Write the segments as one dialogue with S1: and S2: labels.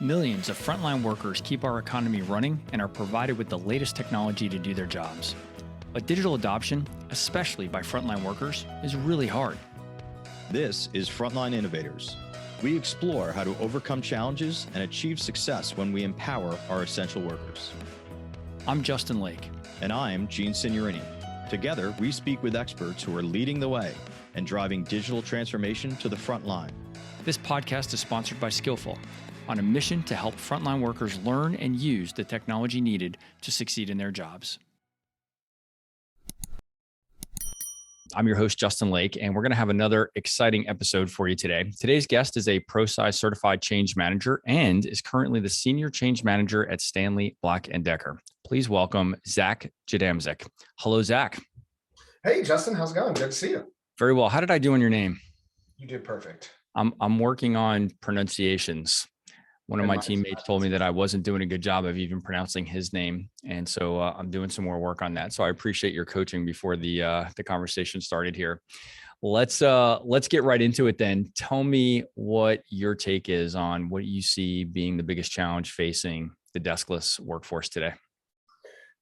S1: Millions of frontline workers keep our economy running and are provided with the latest technology to do their jobs. But digital adoption, especially by frontline workers, is really hard.
S2: This is Frontline Innovators. We explore how to overcome challenges and achieve success when we empower our essential workers.
S1: I'm Justin Lake.
S2: And I'm Gene Signorini. Together, we speak with experts who are leading the way and driving digital transformation to the front line.
S1: This podcast is sponsored by Skillful, on a mission to help frontline workers learn and use the technology needed to succeed in their jobs. I'm your host, Justin Lake, and we're going to have another exciting episode for you today. Today's guest is a ProSci certified change manager and is currently the senior change manager at Stanley Black Decker. Please welcome Zach Jedamzik. Hello, Zach.
S3: Hey, Justin, how's it going? Good to see you.
S1: Very well. How did I do on your name?
S3: You did perfect.
S1: I'm working on pronunciations. One of my teammates told me that I wasn't doing a good job of even pronouncing his name. And so I'm doing some more work on that. So I appreciate your coaching before the conversation started here. Let's get right into it then. Tell me what your take is on what you see being the biggest challenge facing the deskless workforce today.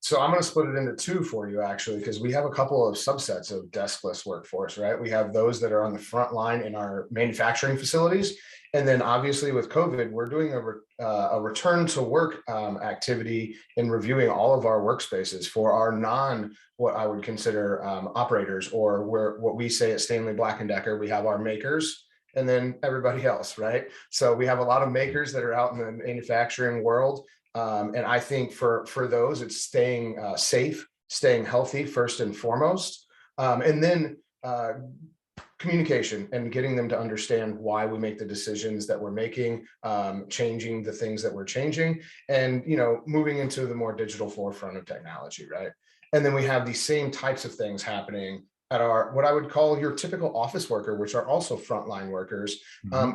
S3: So I'm going to split it into two for you, actually, because we have a couple of subsets of deskless workforce, right? We have those that are on the front line in our manufacturing facilities. And then obviously with COVID, we're doing a return to work activity in reviewing all of our workspaces for our what I would consider operators, or what we say at Stanley Black Decker, we have our makers and then everybody else, right? So we have a lot of makers that are out in the manufacturing world. And I think for those, it's staying safe, staying healthy first and foremost, and then communication and getting them to understand why we make the decisions that we're making, changing the things that we're changing, and moving into the more digital forefront of technology, right? And then we have these same types of things happening at our, what I would call your typical office worker, which are also frontline workers.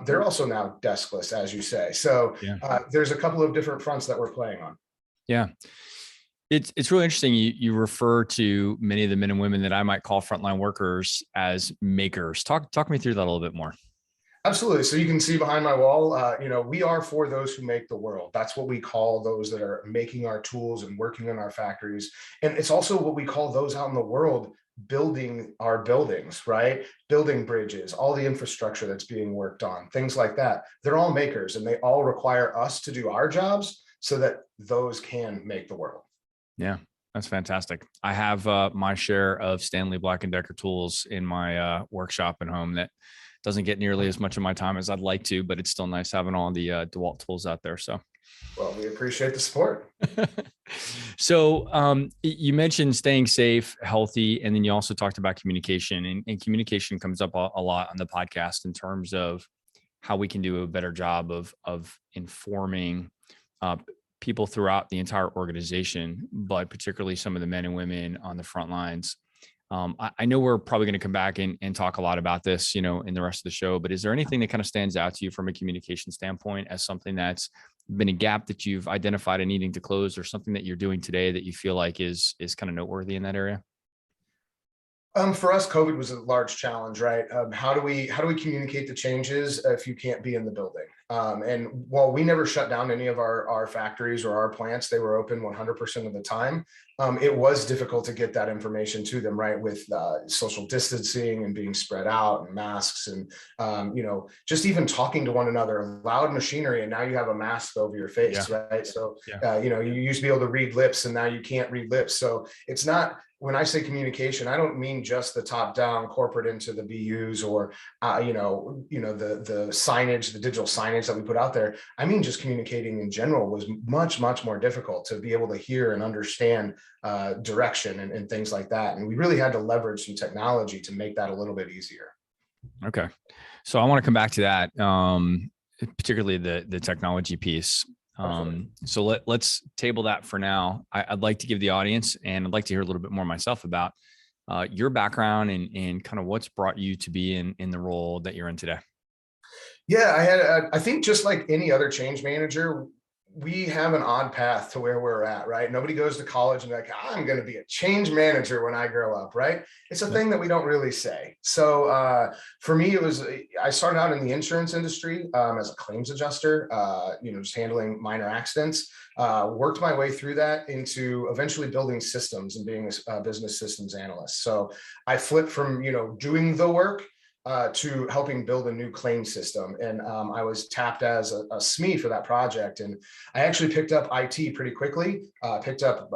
S3: They're also now deskless, as you say. So there's a couple of different fronts that we're playing on.
S1: Yeah. It's really interesting. You refer to many of the men and women that I might call frontline workers as makers. Talk me through that a little bit more.
S3: Absolutely. So you can see behind my wall, we are for those who make the world. That's what we call those that are making our tools and working in our factories. And it's also what we call those out in the world building our buildings, right? Building bridges, all the infrastructure that's being worked on, things like that. They're all makers, and they all require us to do our jobs so that those can make the world.
S1: Yeah, that's fantastic. I have my share of Stanley Black Decker tools in my workshop at home that doesn't get nearly as much of my time as I'd like to, but it's still nice having all the DeWalt tools out there. So,
S3: well, we appreciate the support.
S1: So you mentioned staying safe, healthy, and then you also talked about communication, and communication comes up a lot on the podcast in terms of how we can do a better job of informing people throughout the entire organization, but particularly some of the men and women on the front lines. I know we're probably going to come back and talk a lot about this, in the rest of the show, but is there anything that kind of stands out to you from a communication standpoint as something that's been a gap that you've identified and needing to close, or something that you're doing today that you feel like is kind of noteworthy in that area?
S3: For us, COVID was a large challenge, right? How do we communicate the changes if you can't be in the building? And while we never shut down any of our factories or our plants, they were open 100% of the time. It was difficult to get that information to them, right? With social distancing and being spread out and masks and, just even talking to one another, loud machinery. And now you have a mask over your face, right? So, you used to be able to read lips, and now you can't read lips. So it's not, when I say communication, I don't mean just the top down corporate into the BUs or, the signage, the digital signage that we put out there. I mean, just communicating in general was much, much more difficult to be able to hear and understand direction and things like that. And we really had to leverage some technology to make that a little bit easier.
S1: Okay. So I want to come back to that, particularly the technology piece. So let's table that for now. I'd like to give the audience, and I'd like to hear a little bit more myself about your background and kind of what's brought you to be in the role that you're in today.
S3: Yeah, I think just like any other change manager, we have an odd path to where we're at, right? Nobody goes to college and like, I'm going to be a change manager when I grow up, right? It's a thing that we don't really say. So for me, I started out in the insurance industry as a claims adjuster, just handling minor accidents, worked my way through that into eventually building systems and being a business systems analyst. So I flipped from, doing the work to helping build a new claim system. And I was tapped as a SME for that project. And I actually picked up IT pretty quickly, picked up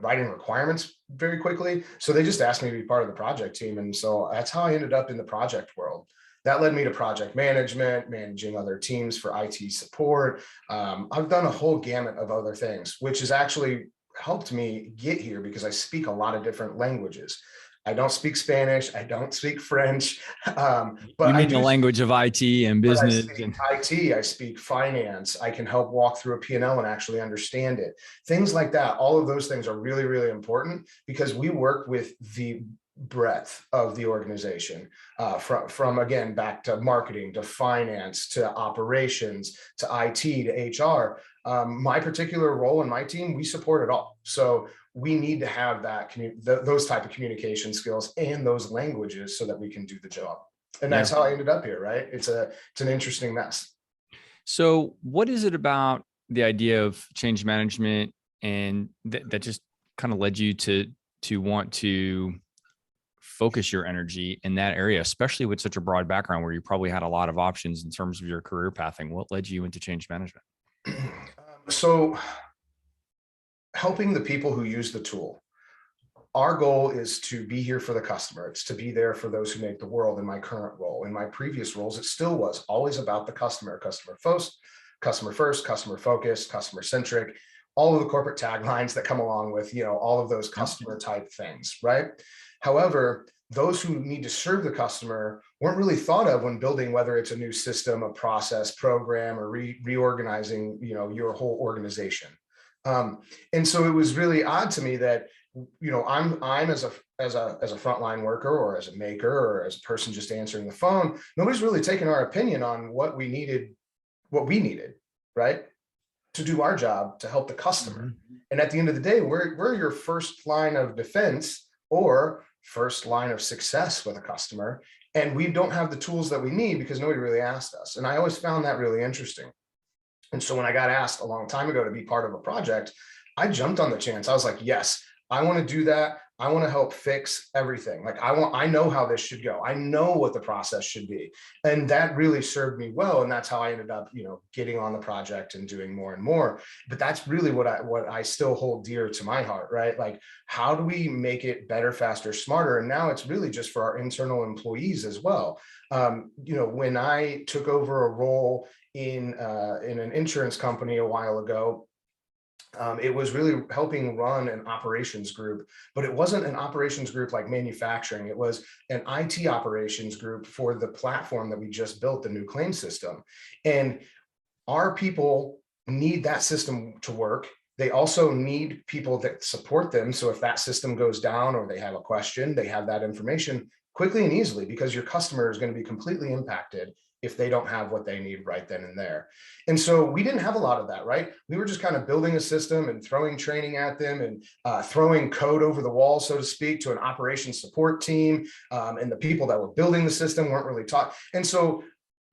S3: writing requirements very quickly. So they just asked me to be part of the project team. And so that's how I ended up in the project world. That led me to project management, managing other teams for IT support. I've done a whole gamut of other things, which has actually helped me get here because I speak a lot of different languages. I don't speak Spanish. I don't speak French. But
S1: you mean the language of IT and business?
S3: I speak IT, I speak finance. I can help walk through a P&L and actually understand it. Things like that. All of those things are really, really important because we work with the breadth of the organization, from again, back to marketing, to finance, to operations, to IT, to HR. My particular role in my team, we support it all. So we need to have those type of communication skills and those languages so that we can do the job. And that's how I ended up here, right? It's an interesting mess.
S1: So what is it about the idea of change management and that just kind of led you to want to focus your energy in that area, especially with such a broad background where you probably had a lot of options in terms of your career pathing? What led you into change management?
S3: So helping the people who use the tool. Our goal is to be here for the customer. It's to be there for those who make the world. In my current role, in my previous roles, it still was always about the customer, customer first, customer focused, customer centric, all of the corporate taglines that come along with, all of those customer type things, right? However, those who need to serve the customer weren't really thought of when building, whether it's a new system, a process, program, or reorganizing, your whole organization. And so it was really odd to me that, I'm as a frontline worker or as a maker or as a person just answering the phone, nobody's really taking our opinion on what we needed, right? To do our job to help the customer. Mm-hmm. And at the end of the day, we're your first line of defense or first line of success with a customer. And we don't have the tools that we need because nobody really asked us. And I always found that really interesting. And so when I got asked a long time ago to be part of a project, I jumped on the chance. I was like, yes, I want to do that. I want to help fix everything. Like I know how this should go. I know what the process should be. And that really served me well. And that's how I ended up, getting on the project and doing more and more. But that's really what I still hold dear to my heart, right? Like, how do we make it better, faster, smarter? And now it's really just for our internal employees as well. When I took over a role in an insurance company a while ago, it was really helping run an operations group, but it wasn't an operations group like manufacturing. It was an IT operations group for the platform that we just built, the new claim system. And our people need that system to work. They also need people that support them. So if that system goes down or they have a question, they have that information quickly and easily, because your customer is going to be completely impacted if they don't have what they need right then and there. And so we didn't have a lot of that, right? We were just kind of building a system and throwing training at them and throwing code over the wall, so to speak, to an operations support team. And the people that were building the system weren't really taught. And so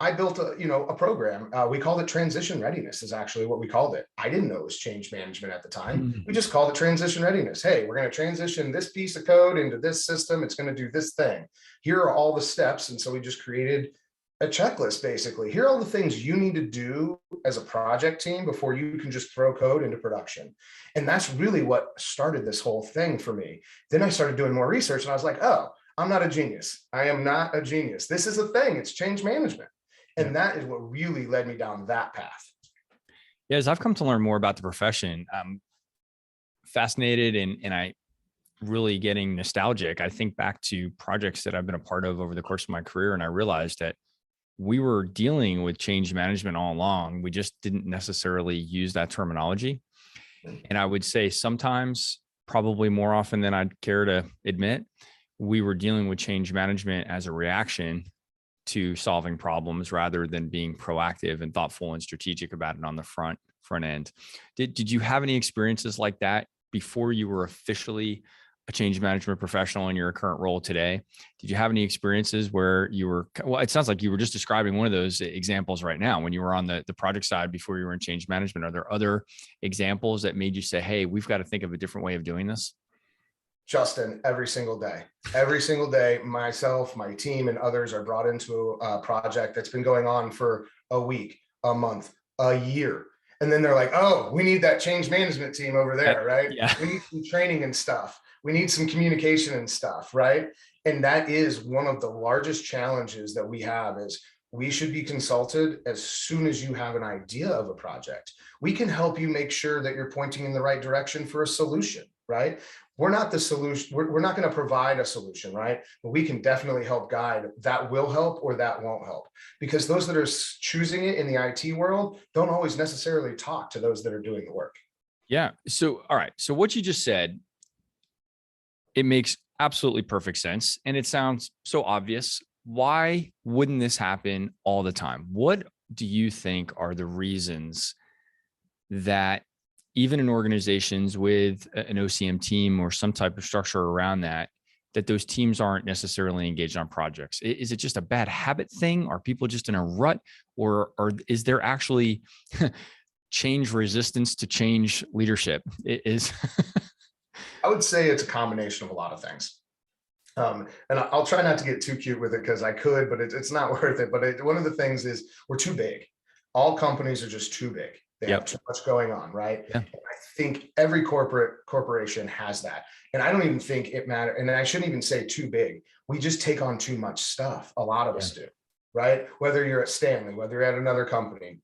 S3: I built a program. We called it Transition Readiness is actually what we called it. I didn't know it was change management at the time. Mm-hmm. We just called it Transition Readiness. Hey, we're going to transition this piece of code into this system. It's going to do this thing. Here are all the steps. And so we just created a checklist, basically. Here are all the things you need to do as a project team before you can just throw code into production. And that's really what started this whole thing for me. Then I started doing more research and I was like, oh, I'm not a genius. I am not a genius. This is a thing. It's change management. And that is what really led me down that path.
S1: Yeah, as I've come to learn more about the profession, I'm fascinated and I really getting nostalgic. I think back to projects that I've been a part of over the course of my career, and I realized that we were dealing with change management all along. We just didn't necessarily use that terminology. And I would say sometimes, probably more often than I'd care to admit, we were dealing with change management as a reaction to solving problems rather than being proactive and thoughtful and strategic about it on the front end. Did you have any experiences like that before you were officially a change management professional in your current role today? Did you have any experiences where you were, well, it sounds like you were just describing one of those examples right now when you were on the project side before you were in change management. Are there other examples that made you say, hey, we've got to think of a different way of doing this?
S3: Justin, every single day, myself, my team, and others are brought into a project that's been going on for a week, a month, a year. And then they're like, oh, we need that change management team over there, right?
S1: Yeah.
S3: We need some training and stuff. We need some communication and stuff, right? And that is one of the largest challenges that we have is we should be consulted as soon as you have an idea of a project. We can help you make sure that you're pointing in the right direction for a solution, right? We're not the solution. We're not going to provide a solution, right? But we can definitely help guide that will help or that won't help, because those that are choosing it in the IT world don't always necessarily talk to those that are doing the work.
S1: Yeah. So, all right. So what you just said, it makes absolutely perfect sense. And it sounds so obvious. Why wouldn't this happen all the time? What do you think are the reasons that even in organizations with an OCM team or some type of structure around that those teams aren't necessarily engaged on projects? Is it just a bad habit thing? Are people just in a rut, or is there actually change resistance to change leadership? It is.
S3: I would say it's a combination of a lot of things. And I'll try not to get too cute with it because I could, but it's not worth it. But one of the things is we're too big. All companies are just too big. They have too much going on, right? Yeah. I think every corporation has that. And I don't even think it matters. And I shouldn't even say too big. We just take on too much stuff. A lot of us do, right? Whether you're at Stanley, whether you're at another company,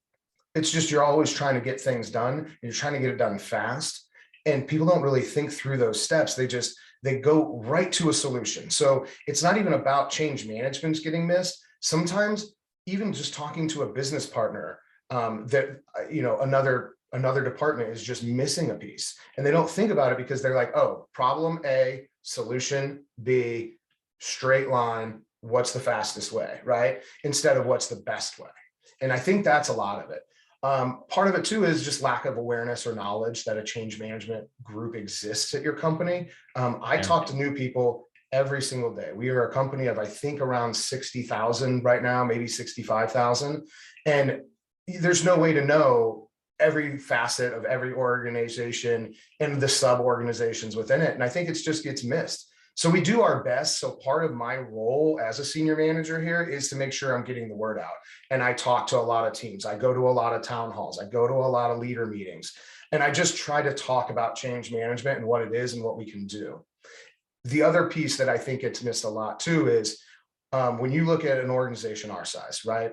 S3: it's just you're always trying to get things done. And you're trying to get it done fast. And people don't really think through those steps. They go right to a solution. So it's not even about change management getting missed. Sometimes even just talking to a business partner, that another department is just missing a piece, and they don't think about it because they're like, oh, problem A, solution B, straight line, what's the fastest way, right? Instead of what's the best way. And I think that's a lot of it. Part of it too is just lack of awareness or knowledge that a change management group exists at your company. I talk to new people every single day. We are a company of, I think, around 60,000 right now, maybe 65,000. And there's no way to know every facet of every organization and the sub-organizations within it. And I think it just gets missed. So we do our best. So part of my role as a senior manager here is to make sure I'm getting the word out. And I talk to a lot of teams. I go to a lot of town halls. I go to a lot of leader meetings. And I just try to talk about change management and what it is and what we can do. The other piece that I think gets missed a lot too is when you look at an organization our size, right?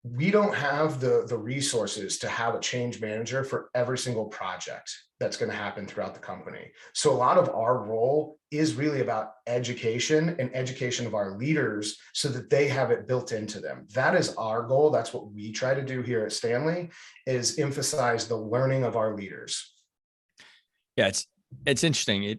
S3: We don't have the resources to have a change manager for every single project that's going to happen throughout the company. So a lot of our role is really about education and education of our leaders so that they have it built into them. That is our goal. That's what we try to do here at Stanley, is emphasize the learning of our leaders.
S1: Yeah, it's interesting.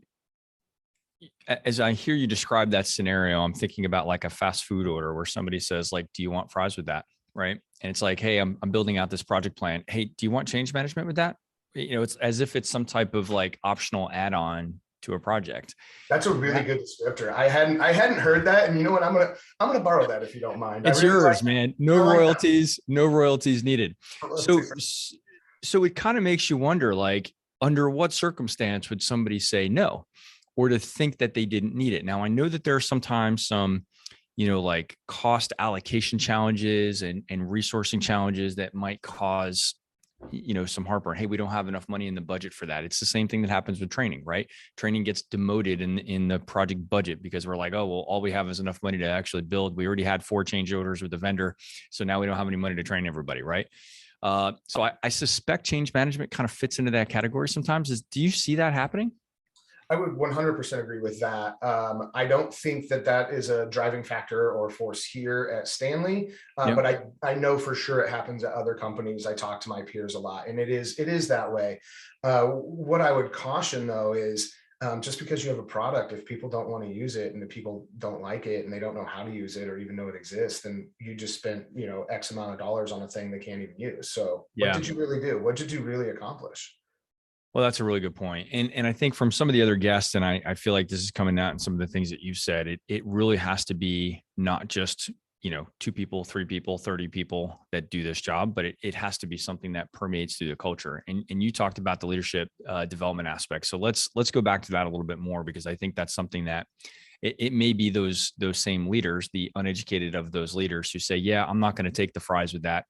S1: As I hear you describe that scenario, I'm thinking about like a fast food order where somebody says, like, do you want fries with that? Right. And it's like, hey, I'm building out this project plan. Hey, do you want change management with that? It's as if it's some type of like optional add-on to a project.
S3: That's a really good descriptor. I hadn't heard that. And you know what? I'm gonna borrow that if you don't mind.
S1: It's really yours, man. No royalties needed. So it kind of makes you wonder, like, under what circumstance would somebody say no, or to think that they didn't need it? Now, I know that there are sometimes some, like cost allocation challenges and resourcing challenges that might cause, some heartburn. Hey, we don't have enough money in the budget for that. It's the same thing that happens with training, right? Training gets demoted in the project budget because we're like, oh, well, all we have is enough money to actually build. We already had 4 change orders with the vendor. So now we don't have any money to train everybody, right? So I suspect change management kind of fits into that category sometimes. Do you see that happening?
S3: I would 100% agree with that. I don't think that is a driving factor or force here at Stanley, but I know for sure it happens at other companies. I talk to my peers a lot, and it is that way. What I would caution though is Just because you have a product, if people don't want to use it and the people don't like it and they don't know how to use it or even know it exists, then you just spent, X amount of dollars on a thing they can't even use. So what
S1: Yeah.
S3: did you really do? What did you really accomplish?
S1: Well, that's a really good point. And I think from some of the other guests, and I feel like this is coming out in some of the things that you've said, it really has to be not just, 2 people, 3 people, 30 people that do this job, but it has to be something that permeates through the culture. And you talked about the leadership development aspect. So let's go back to that a little bit more, because I think that's something that it may be those same leaders, the uneducated of those leaders, who say, yeah, I'm not going to take the fries with that.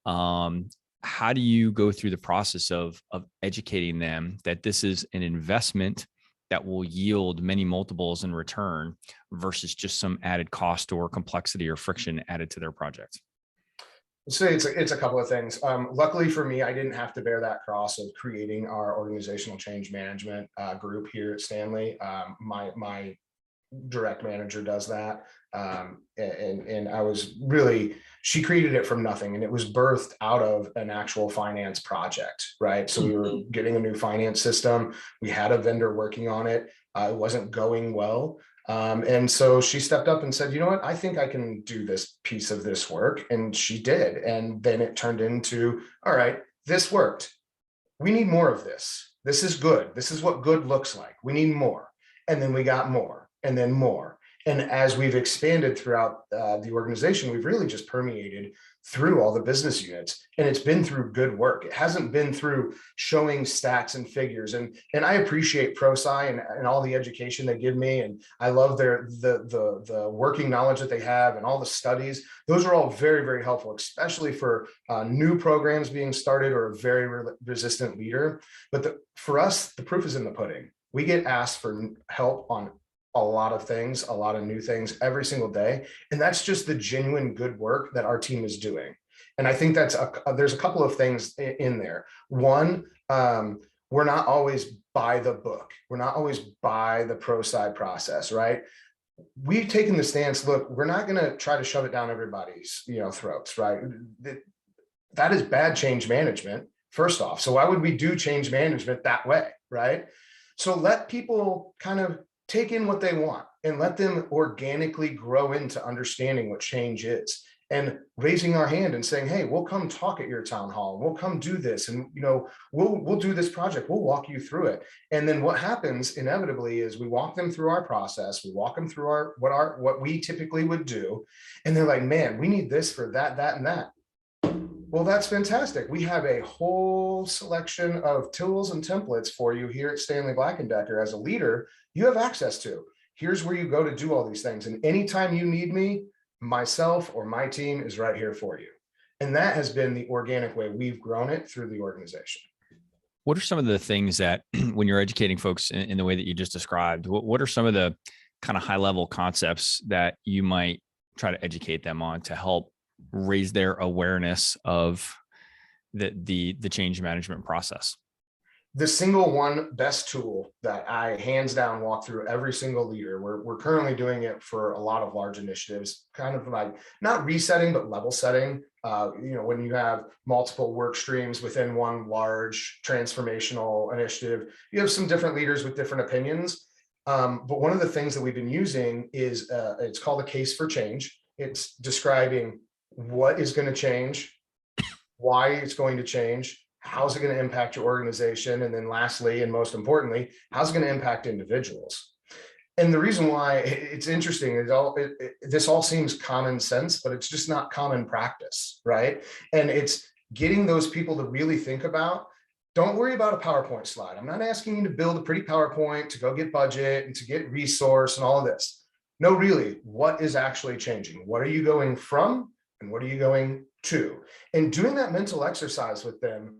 S1: How do you go through the process of educating them that this is an investment that will yield many multiples in return versus just some added cost or complexity or friction added to their project?
S3: So it's a couple of things. Luckily for me, I didn't have to bear that cross of creating our organizational change management group here at Stanley. My direct manager does that. And I was really, she created it from nothing, and it was birthed out of an actual finance project, right? So we were getting a new finance system. We had a vendor working on it. It wasn't going well. And so she stepped up and said, you know what, I think I can do this piece of this work. And she did. And then it turned into, all right, this worked. We need more of this. This is good. This is what good looks like. We need more. And then we got more, and then more. And as we've expanded throughout the organization, we've really just permeated through all the business units, and it's been through good work. It hasn't been through showing stats and figures. And I appreciate ProSci and all the education they give me, and I love the working knowledge that they have and all the studies. Those are all very, very helpful, especially for new programs being started or a very resistant leader. But for us, the proof is in the pudding. We get asked for help on a lot of things, a lot of new things every single day. And that's just the genuine good work that our team is doing. And I think there's a couple of things in there. One, we're not always by the book. We're not always by the ProSci process, right? We've taken the stance, look, we're not going to try to shove it down everybody's, throats, right? That is bad change management, first off. So why would we do change management that way, right? So let people kind of take in what they want and let them organically grow into understanding what change is, and raising our hand and saying, hey, we'll come talk at your town hall. We'll come do this. And, we'll do this project. We'll walk you through it. And then what happens inevitably is we walk them through our process. We walk them through what we typically would do. And they're like, man, we need this for that, and that. Well, that's fantastic. We have a whole selection of tools and templates for you here at Stanley Black Decker. As a leader, you have access to. Here's where you go to do all these things. And anytime you need me, myself or my team is right here for you. And that has been the organic way we've grown it through the organization.
S1: What are some of the things that, when you're educating folks in the way that you just described, what are some of the kind of high level concepts that you might try to educate them on to help raise their awareness of the change management process?
S3: The single one best tool that I hands down walk through every single leader, we're currently doing it for a lot of large initiatives, kind of like not resetting, but level setting. When you have multiple work streams within one large transformational initiative, you have some different leaders with different opinions. But one of the things that we've been using is it's called a case for change. It's describing what is going to change, why it's going to change, how's it going to impact your organization, and then lastly, and most importantly, how's it going to impact individuals. And the reason why it's interesting is this all seems common sense, but it's just not common practice, right? And it's getting those people to really think about, don't worry about a PowerPoint slide. I'm not asking you to build a pretty PowerPoint to go get budget and to get resource and all of this. No, really, what is actually changing? What are you going from and what are you going to? And doing that mental exercise with them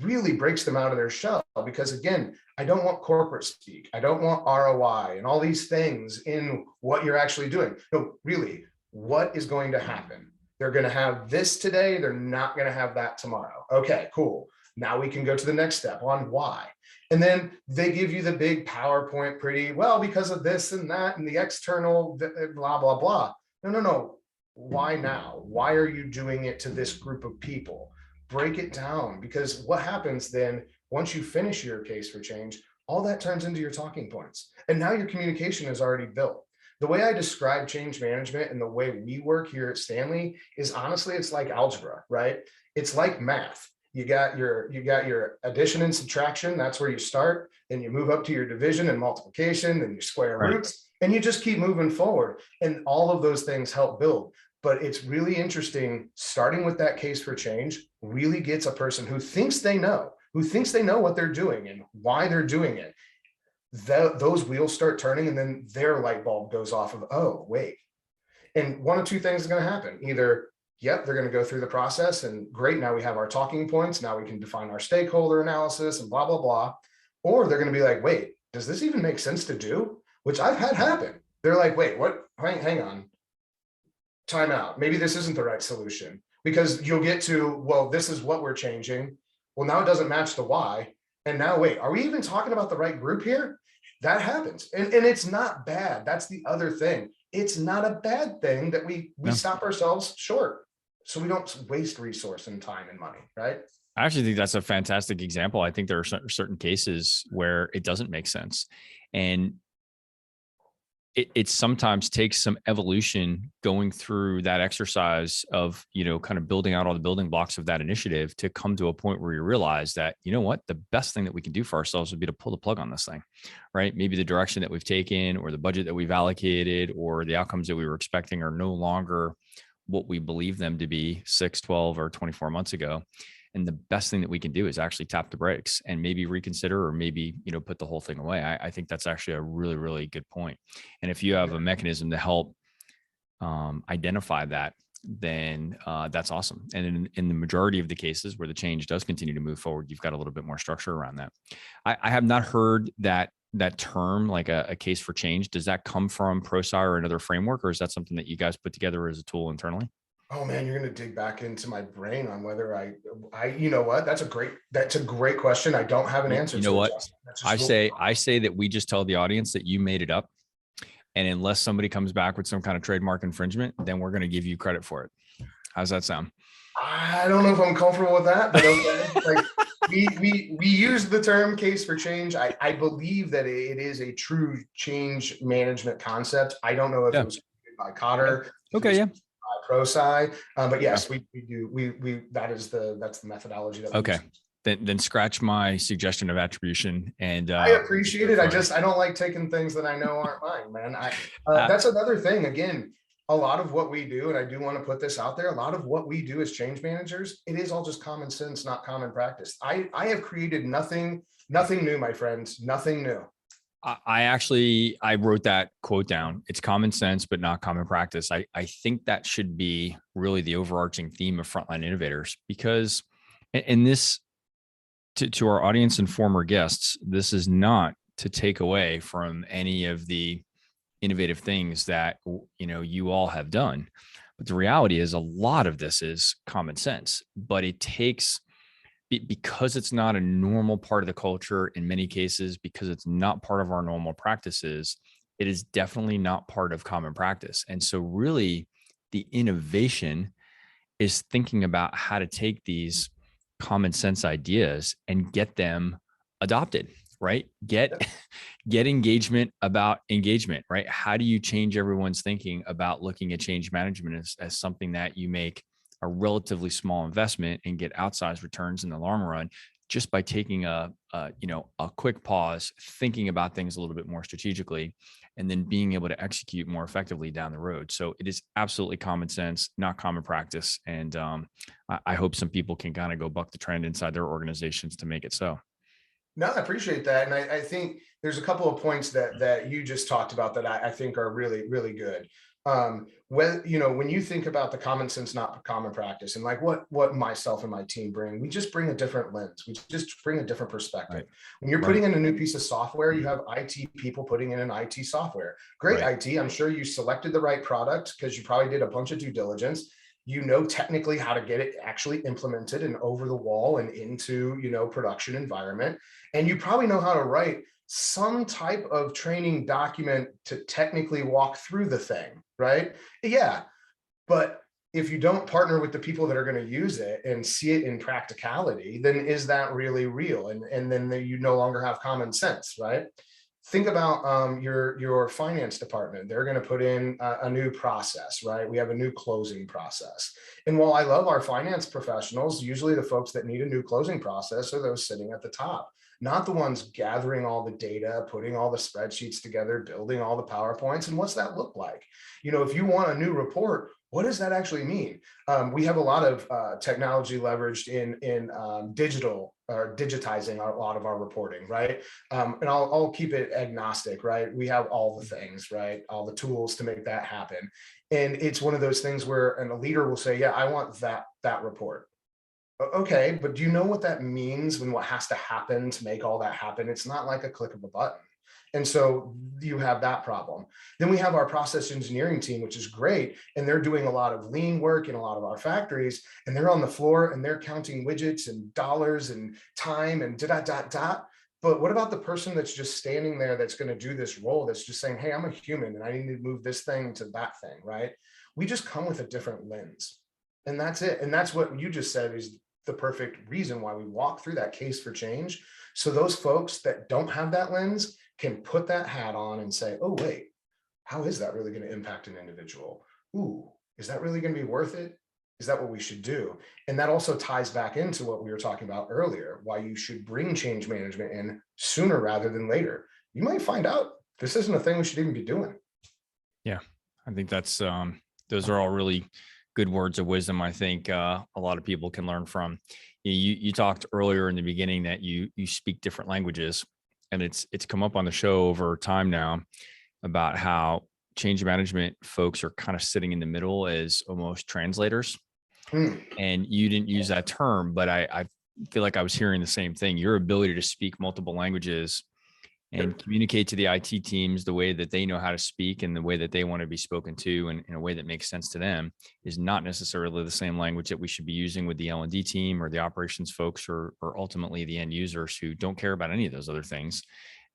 S3: really breaks them out of their shell, because again, I don't want corporate speak. I don't want ROI and all these things in what you're actually doing. No, really, what is going to happen? They're going to have this today. They're not going to have that tomorrow. Okay, cool. Now we can go to the next step on why. And then they give you the big PowerPoint pretty well because of this and that and the external blah, blah, blah. No. Why now? Why are you doing it to this group of people? Break it down, because what happens then once you finish your case for change, all that turns into your talking points. And now your communication is already built. The way I describe change management and the way we work here at Stanley is honestly, it's like algebra, right? It's like math. You got your addition and subtraction. That's where you start. Then you move up to your division and multiplication, then your square roots, and you just keep moving forward. And all of those things help build. But it's really interesting, starting with that case for change really gets a person who thinks they know what they're doing and why they're doing it. Those wheels start turning, and then their light bulb goes off of, oh, wait. And one of two things is going to happen. Either, yep, they're going to go through the process and great, now we have our talking points. Now we can define our stakeholder analysis and blah, blah, blah. Or they're going to be like, wait, does this even make sense to do? Which I've had happen. They're like, wait, what? Hang on. Time out. Maybe this isn't the right solution, because you'll get to, well, this is what we're changing. Well, now it doesn't match the why. And now, wait, are we even talking about the right group here? That happens. And it's not bad. That's the other thing. It's not a bad thing that we stop ourselves short, so we don't waste resource and time and money, right?
S1: I actually think that's a fantastic example. I think there are certain cases where it doesn't make sense. And it sometimes takes some evolution going through that exercise of, kind of building out all the building blocks of that initiative to come to a point where you realize that, you know what, the best thing that we can do for ourselves would be to pull the plug on this thing, right? Maybe the direction that we've taken or the budget that we've allocated or the outcomes that we were expecting are no longer what we believe them to be 6, 12, or 24 months ago. And the best thing that we can do is actually tap the brakes and maybe reconsider, or maybe, put the whole thing away. I think that's actually a really, really good point. And if you have a mechanism to help identify that, then that's awesome. And in the majority of the cases where the change does continue to move forward, you've got a little bit more structure around that. I have not heard that term, like a case for change. Does that come from ProSci or another framework, or is that something that you guys put together as a tool internally?
S3: Oh man, you're going to dig back into my brain on whether I, you know what? That's a great question. I don't have an answer.
S1: You know what? I say that we just tell the audience that you made it up. And unless somebody comes back with some kind of trademark infringement, then we're going to give you credit for it. How's that sound?
S3: I don't know if I'm comfortable with that, but okay. Like we use the term case for change. I believe that it is a true change management concept. I don't know if it was created by Cotter.
S1: Okay. Yeah.
S3: ProSci, but yes, we do. That's the methodology that.
S1: Okay. Then scratch my suggestion of attribution, and
S3: I appreciate it. I don't like taking things that I know aren't mine, man. That's another thing. Again, a lot of what we do, and I do want to put this out there, a lot of what we do as change managers, it is all just common sense, not common practice. I have created nothing new, my friends, nothing new.
S1: I wrote that quote down. It's common sense, but not common practice. I think that should be really the overarching theme of Frontline Innovators, because in this, to our audience and former guests, this is not to take away from any of the innovative things that, you all have done. But the reality is a lot of this is common sense, but it takes, because it's not a normal part of the culture in many cases, because it's not part of our normal practices, it is definitely not part of common practice. And so really the innovation is thinking about how to take these common sense ideas and get them adopted, right? Get engagement about engagement, right? How do you change everyone's thinking about looking at change management as something that you make a relatively small investment and get outsized returns in the long run, just by taking a quick pause, thinking about things a little bit more strategically, and then being able to execute more effectively down the road. So it is absolutely common sense, not common practice. And I hope some people can kind of go buck the trend inside their organizations to make it so.
S3: No, I appreciate that. And I think there's a couple of points that you just talked about that I think are really, really good. When you think about the common sense, not common practice, and like what myself and my team bring, we just bring a different lens. We just bring a different perspective. Right. When you're putting in a new piece of software, you have IT people putting in an IT software. Great. Right. IT, I'm sure you selected the right product because you probably did a bunch of due diligence. You know technically how to get it actually implemented and over the wall and into, production environment. And you probably know how to write some type of training document to technically walk through the thing, right? Yeah. But if you don't partner with the people that are going to use it and see it in practicality, then is that really real? And then you no longer have common sense, right? Think about your finance department. They're going to put in a new process, right? We have a new closing process. And while I love our finance professionals, usually the folks that need a new closing process are those sitting at the top, not the ones gathering all the data, putting all the spreadsheets together, building all the PowerPoints. And what's that look like? If you want a new report, what does that actually mean? We have a lot of technology leveraged in digital or digitizing a lot of our reporting, right? And I'll keep it agnostic, right? We have all the things, right? All the tools to make that happen. And it's one of those things where a leader will say, yeah, I want that report. Okay, but do you know what that means when what has to happen to make all that happen? It's not like a click of a button. And so you have that problem. Then we have our process engineering team, which is great. And they're doing a lot of lean work in a lot of our factories. And they're on the floor and they're counting widgets and dollars and time and dot. But what about the person that's just standing there that's going to do this role, that's just saying, hey, I'm a human and I need to move this thing to that thing, right? We just come with a different lens. And that's it. And that's what you just said is the perfect reason why we walk through that case for change. So those folks that don't have that lens can put that hat on and say, oh, wait, how is that really going to impact an individual? Ooh, is that really going to be worth it? Is that what we should do? And that also ties back into what we were talking about earlier, why you should bring change management in sooner rather than later. You might find out this isn't a thing we should even be doing.
S1: Yeah, I think that's those are all really good words of wisdom. I think a lot of people can learn from. You talked earlier in the beginning that you speak different languages, and it's come up on the show over time now about how change management folks are kind of sitting in the middle as almost translators. And you didn't use that term, but I feel like I was hearing the same thing. Your ability to speak multiple languages and communicate to the IT teams the way that they know how to speak and the way that they want to be spoken to and in a way that makes sense to them is not necessarily the same language that we should be using with the L&D team or the operations folks or ultimately the end users who don't care about any of those other things.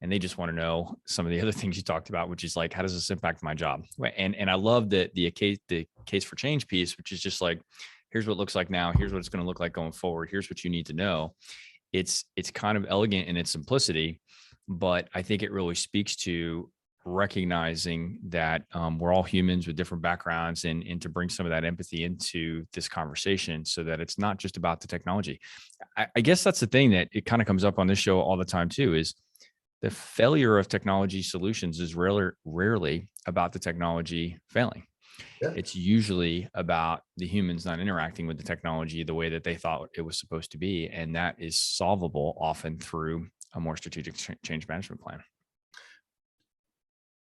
S1: And they just want to know some of the other things you talked about, which is like, how does this impact my job? And I love that the case for change piece, which is just like, here's what it looks like now. Here's what it's going to look like going forward. Here's what you need to know. It's kind of elegant in its simplicity, but I think it really speaks to recognizing that we're all humans with different backgrounds and to bring some of that empathy into this conversation so that it's not just about the technology. I guess that's the thing that it kind of comes up on this show all the time too, is the failure of technology solutions is rarely about the technology failing. Yeah. It's usually about the humans not interacting with the technology the way that they thought it was supposed to be. And that is solvable often through a more strategic change management plan.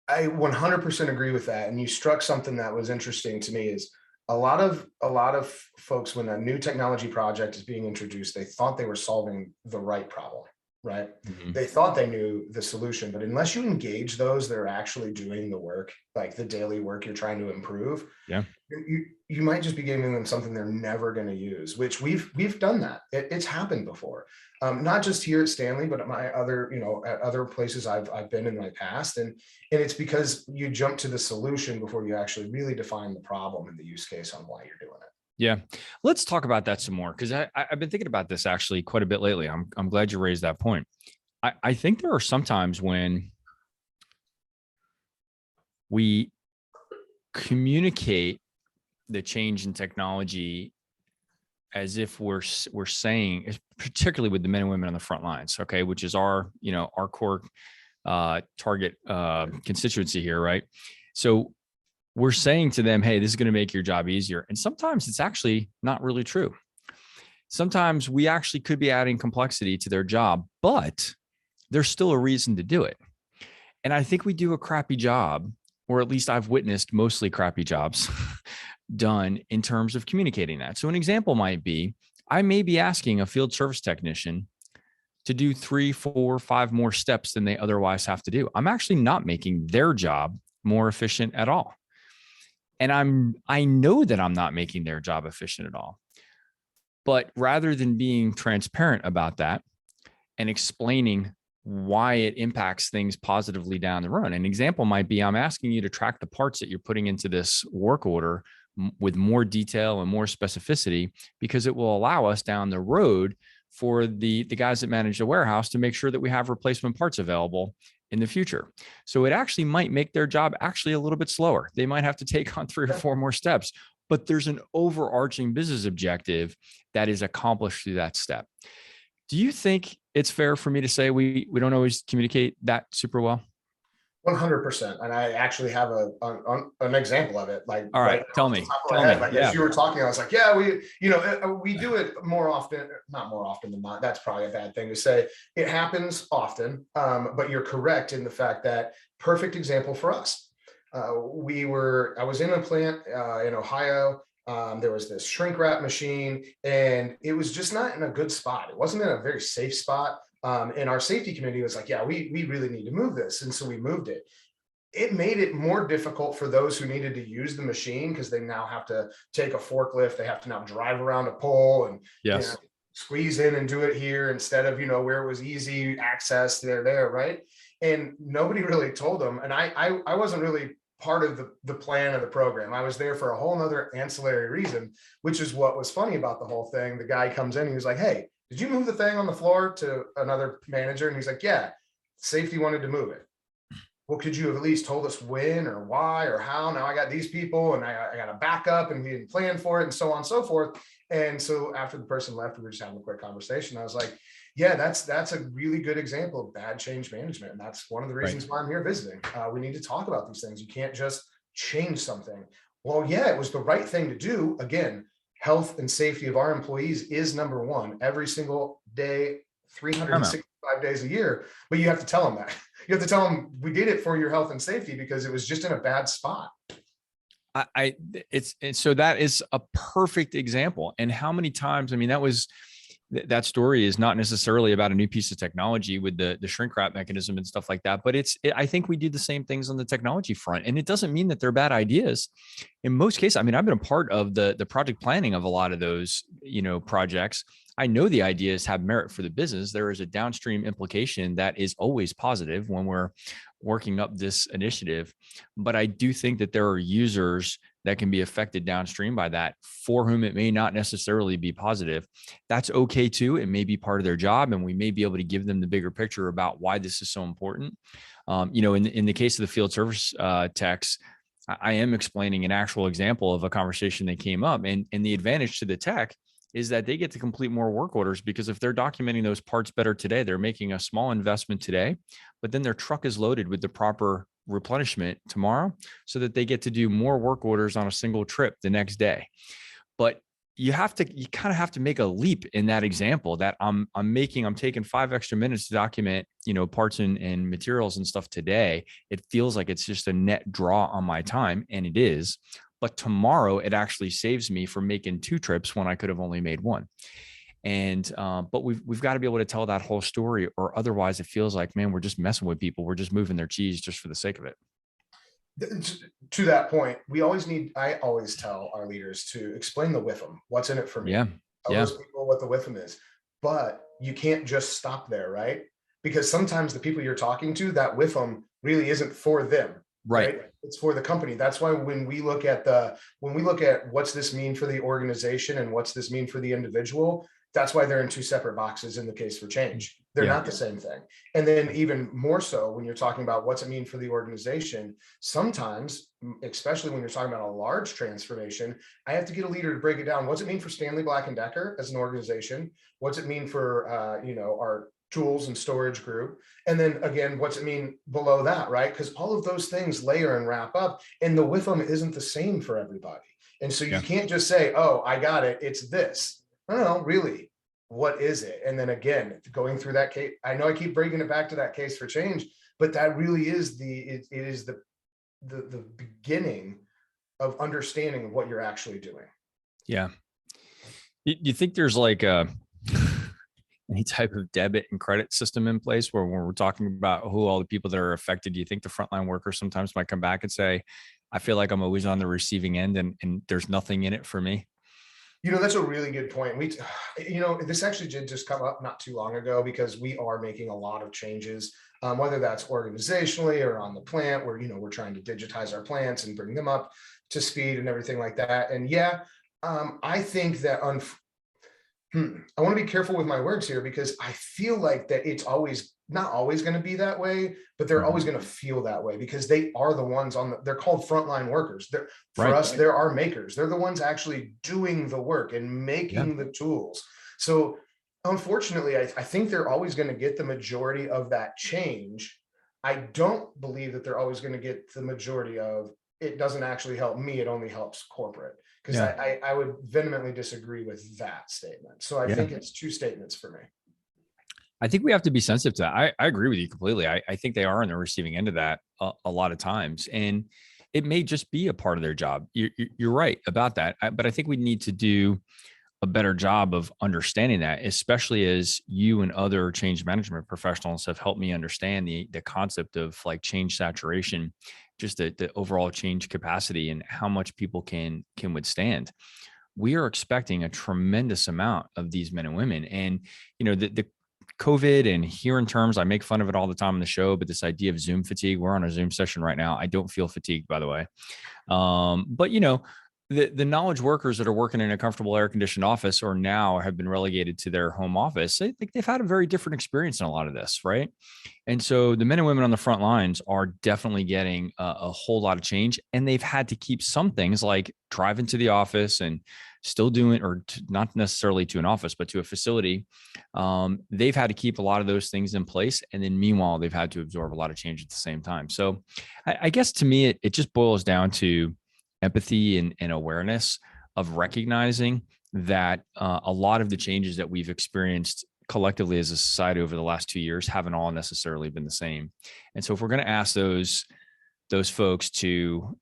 S3: I 100% agree with that. And you struck something that was interesting to me is a lot of folks, when a new technology project is being introduced, they thought they were solving the right problem. Right. Mm-hmm. They thought they knew the solution, but unless you engage those that are actually doing the work, like the daily work you're trying to improve, you might just be giving them something they're never going to use, which we've done that. It's happened before, not just here at Stanley, but at my other, at other places I've been in my past. And it's because you jump to the solution before you actually really define the problem and the use case on why you're doing it.
S1: Yeah. Let's talk about that some more, because I've been thinking about this actually quite a bit lately. I'm glad you raised that point. I think there are some times when we communicate the change in technology as if we're saying, particularly with the men and women on the front lines, okay, which is our core target constituency here, right? So we're saying to them, hey, this is going to make your job easier. And sometimes it's actually not really true. Sometimes we actually could be adding complexity to their job, but there's still a reason to do it. And I think we do a crappy job, or at least I've witnessed mostly crappy jobs done in terms of communicating that. So an example might be, I may be asking a field service technician to do 3, 4, 5 more steps than they otherwise have to do. I'm actually not making their job more efficient at all. And I know that I'm not making their job efficient at all. But rather than being transparent about that and explaining why it impacts things positively down the road, an example might be, I'm asking you to track the parts that you're putting into this work order with more detail and more specificity, because it will allow us down the road for the guys that manage the warehouse to make sure that we have replacement parts available in the future. So it actually might make their job actually a little bit slower. They might have to take on 3 or 4 more steps, but there's an overarching business objective that is accomplished through that step. Do you think it's fair for me to say we don't always communicate that super well?
S3: 100%. And I actually have an example of it. Like,
S1: all right, tell me.
S3: Like, as you were talking, I was like, yeah, we do it more often, not more often than not. That's probably a bad thing to say. It happens often, but you're correct in the fact that perfect example for us. I was in a plant in Ohio. There was this shrink wrap machine, and it was just not in a good spot. It wasn't in a very safe spot. And our safety committee was like, yeah, we really need to move this. And so we moved it. It made it more difficult for those who needed to use the machine, because they now have to take a forklift. They have to now drive around a pole and squeeze in and do it here instead of, where it was easy access, they're there, right? And nobody really told them. And I wasn't really part of the plan of the program. I was there for a whole nother ancillary reason, which is what was funny about the whole thing. The guy comes in, he was like, hey, did you move the thing on the floor, to another manager? And he's like, yeah, safety wanted to move it. Well, could you have at least told us when or why or how? Now I got these people and I got a backup and we didn't plan for it and so on and so forth. And so after the person left, we were just having a quick conversation. I was like, yeah, that's a really good example of bad change management. And that's one of the reasons why I'm here visiting. We need to talk about these things. You can't just change something. Well, yeah, it was the right thing to do. Again, health and safety of our employees is number one every single day, 365 days a year. But you have to tell them that. You have to tell them we did it for your health and safety because it was just in a bad spot.
S1: So that is a perfect example. And how many times, that story is not necessarily about a new piece of technology with the shrink wrap mechanism and stuff like that, but I think we do the same things on the technology front, and it doesn't mean that they're bad ideas. In most cases, I've been a part of the project planning of a lot of those, projects. I know the ideas have merit for the business. There is a downstream implication that is always positive when we're working up this initiative, but I do think that there are users that can be affected downstream by that, for whom it may not necessarily be positive. That's okay too. It may be part of their job, and we may be able to give them the bigger picture about why this is so important. In the case of the field service techs, I am explaining an actual example of a conversation that came up, and the advantage to the tech is that they get to complete more work orders, because if they're documenting those parts better today, they're making a small investment today, but then their truck is loaded with the proper replenishment tomorrow, so that they get to do more work orders on a single trip the next day. But you kind of have to make a leap in that example that I'm taking 5 extra minutes to document, parts and materials and stuff today. It feels like it's just a net draw on my time, and it is. But tomorrow it actually saves me from making 2 trips when I could have only made 1. And but we've got to be able to tell that whole story, or otherwise it feels like, man, we're just messing with people. We're just moving their cheese just for the sake of it.
S3: To that point, I always tell our leaders to explain the WIFM. What's in it for me? Tell those people what the WIFM is. But you can't just stop there, right? Because sometimes the people you're talking to, that WIFM really isn't for them. Right. It's for the company. That's why when we look at what's this mean for the organization and what's this mean for the individual, that's why they're in 2 separate boxes in the case for change. They're not the same thing. And then even more so when you're talking about what's it mean for the organization, sometimes, especially when you're talking about a large transformation, I have to get a leader to break it down. What's it mean for Stanley Black Decker as an organization? What's it mean for our tools and storage group? And then again, what's it mean below that, right? Because all of those things layer and wrap up, and the WIFM isn't the same for everybody. And so you can't just say, oh, I got it, it's this. No, really, what is it? And then again, going through that case, I know I keep bringing it back to that case for change, but that really is the beginning of understanding what you're actually doing.
S1: Yeah. You think there's like any type of debit and credit system in place where, when we're talking about who all the people that are affected, do you think the frontline workers sometimes might come back and say, I feel like I'm always on the receiving end and there's nothing in it for me?
S3: That's a really good point. This actually did just come up not too long ago, because we are making a lot of changes, whether that's organizationally or on the plant, where, we're trying to digitize our plants and bring them up to speed and everything like that. And yeah, I think that I want to be careful with my words here, because I feel like that it's not always going to be that way, but they're always going to feel that way, because they are the ones they're called frontline workers. For us, they're our makers. They're the ones actually doing the work and making the tools. So unfortunately, I think they're always going to get the majority of that change. I don't believe that they're always going to get the majority of it doesn't actually help me, it only helps corporate. Because I would vehemently disagree with that statement. So I think it's two statements for me.
S1: I think we have to be sensitive to that. I agree with you completely. I think they are on the receiving end of that a lot of times. And it may just be a part of their job. You're right about that. But I think we need to do a better job of understanding that, especially as you and other change management professionals have helped me understand the concept of like change saturation, just the overall change capacity and how much people can withstand. We are expecting a tremendous amount of these men and women. And, the COVID, and here in terms, I make fun of it all the time on the show, but this idea of Zoom fatigue, we're on a Zoom session right now. I don't feel fatigued, by the way. But the knowledge workers that are working in a comfortable air conditioned office or now have been relegated to their home office, I think they've had a very different experience in a lot of this, right? And so the men and women on the front lines are definitely getting a whole lot of change, and they've had to keep some things like driving to the office and still doing, not necessarily to an office, but to a facility. They've had to keep a lot of those things in place. And then meanwhile, they've had to absorb a lot of change at the same time. So I guess to me, it just boils down to empathy and awareness of recognizing that a lot of the changes that we've experienced collectively as a society over the last 2 years haven't all necessarily been the same. And so if we're going to ask those folks to,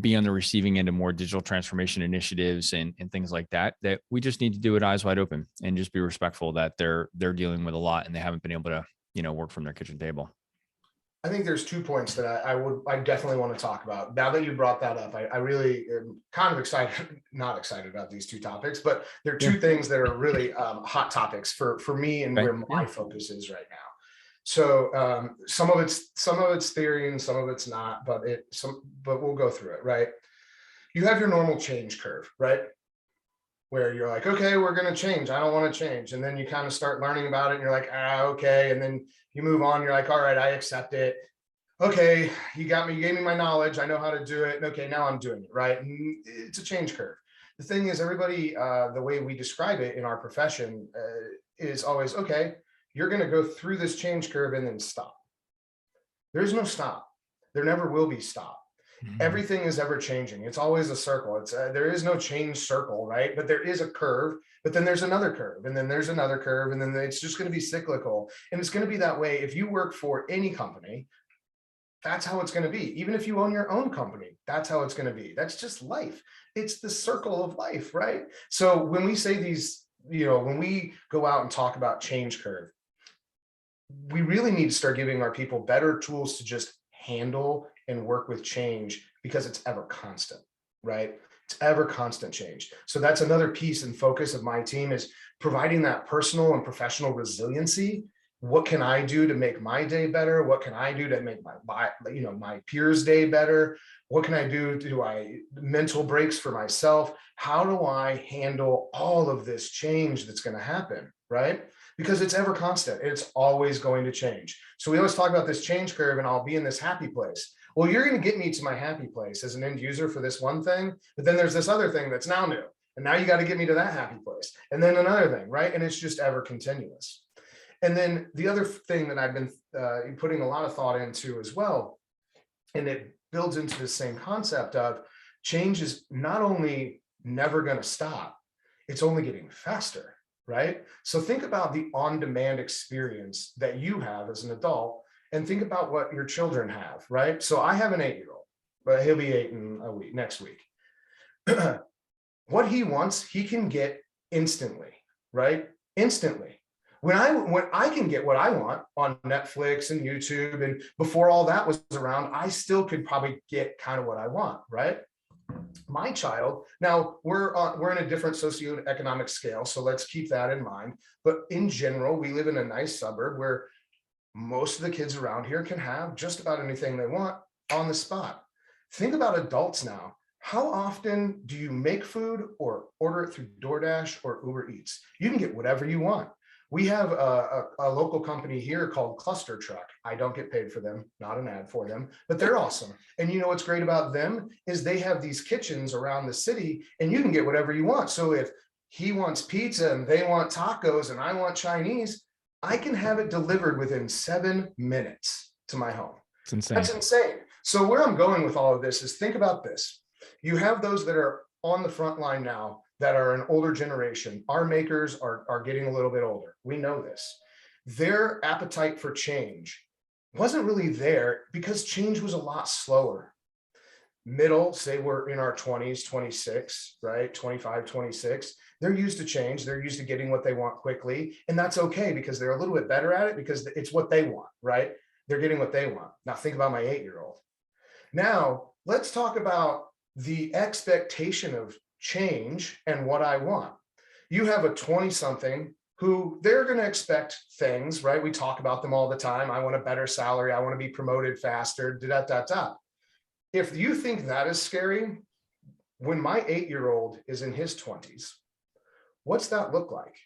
S1: be on the receiving end of more digital transformation initiatives and things like that we just need to do it eyes wide open and just be respectful that they're dealing with a lot and they haven't been able to, work from their kitchen table.
S3: I think there's 2 points that I definitely want to talk about. Now that you brought that up, I really am kind of excited, not excited about these 2 topics, but there are 2 things that are really hot topics for me and where my focus is right now. So some of it's theory and some of it's not, but we'll go through it, right? You have your normal change curve, right? Where you're like, okay, we're going to change. I don't want to change. And then you kind of start learning about it and you're like, okay. And then you move on. You're like, all right, I accept it. Okay. You gave me my knowledge. I know how to do it. Okay. Now I'm doing it. Right. And it's a change curve. The thing is, everybody, the way we describe it in our profession is always, okay, you're going to go through this change curve and then stop. There's no stop. There never will be stop. Everything is ever changing. It's always a circle. There is no change circle, right? But there is a curve, but then there's another curve, and then there's another curve, and then it's just going to be cyclical. And it's going to be that way. If you work for any company, that's how it's going to be. Even if you own your own company, that's how it's going to be. That's just life. It's the circle of life, right? So when we say these, when we go out and talk about change curve, we really need to start giving our people better tools to just handle and work with change, because it's ever constant, right? It's ever constant change. So that's another piece and focus of my team, is providing that personal and professional resiliency. What can I do to make my day better? What can I do to make my peers' day better? What can I do? Mental breaks for myself? How do I handle all of this change that's going to happen, right? Because it's ever constant. It's always going to change. So we always talk about this change curve, and I'll be in this happy place. Well, you're going to get me to my happy place as an end user for this one thing, but then there's this other thing that's now new. And now you got to get me to that happy place. And then another thing, right? And it's just ever continuous. And then the other thing that I've been putting a lot of thought into as well, and it builds into the same concept of change is not only never going to stop, it's only getting faster, right? So think about the on-demand experience that you have as an adult, and think about what your children have, right? So I have an 8-year-old, but he'll be 8 in a week, next week. What he wants, he can get instantly, right? Instantly. When I can get what I want on Netflix and YouTube, and before all that was around, I still could probably get kind of what I want, right? My child, now we're in a different socioeconomic scale, so let's keep that in mind. But in general, we live in a nice suburb where most of the kids around here can have just about anything they want on the spot. Think about adults now. How often do you make food or order it through DoorDash or Uber Eats? You can get whatever you want. We have a local company here called Cluster Truck. I don't get paid for them, not an ad for them, but they're awesome. And you know what's great about them is they have these kitchens around the city and you can get whatever you want. So if he wants pizza and they want tacos and I want Chinese, I can have it delivered within 7 minutes to my home.
S1: It's insane.
S3: That's insane. So where I'm going with all of this is think about this. You have those that are on the front line now that are an older generation. Our makers are getting a little bit older. We know this. Their appetite for change wasn't really there because change was a lot slower. Middle, say we're in our 20s, 26, right? 25, 26. They're used to change. They're used to getting what they want quickly. And that's okay because they're a little bit better at it because it's what they want, right? They're getting what they want. Now think about my 8-year-old. Now let's talk about the expectation of change and what I want. You have a 20-something who they're going to expect things, right? We talk about them all the time. I want a better salary. I want to be promoted faster. If you think that is scary, when my 8-year-old is in his 20s, what's that look like?